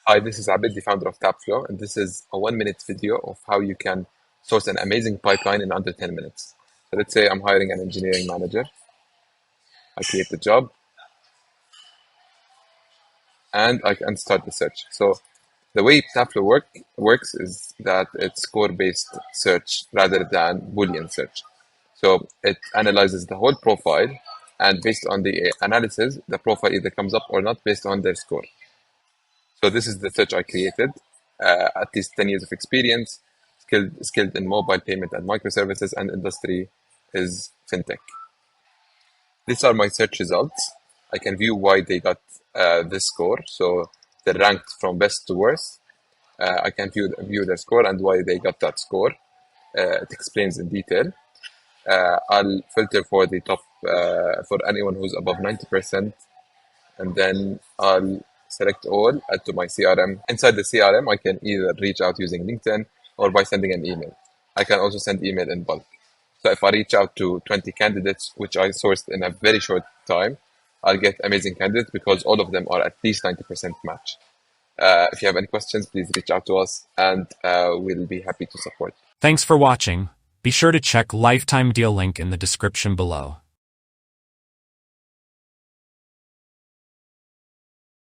Hi, this is Abid, the founder of Tapflow, and this is a 1 minute video of how you can source an amazing pipeline in under 10 minutes. So let's say I'm hiring an engineering manager. I create the job and I can start the search. So the way works is that it's score-based search rather than Boolean search. So it analyzes the whole profile, and based on the analysis, the profile either comes up or not based on their score. So this is the search I created. At least 10 years of experience, skilled in mobile payment and microservices, and industry is fintech. These are my search results. I can view why they got this score. So they're ranked from best to worst. I can view their score and why they got that score. It explains in detail. I'll filter for the top, for anyone who's above 90%, and then I'll select all, add to my CRM. Inside the CRM, I can either reach out using LinkedIn or by sending an email. I can also send email in bulk. So if I reach out to 20 candidates, which I sourced in a very short time, I'll get amazing candidates because all of them are at least 90% match. If you have any questions, please reach out to us and we'll be happy to support. Thanks for watching. Be sure to check lifetime deal link in the description below.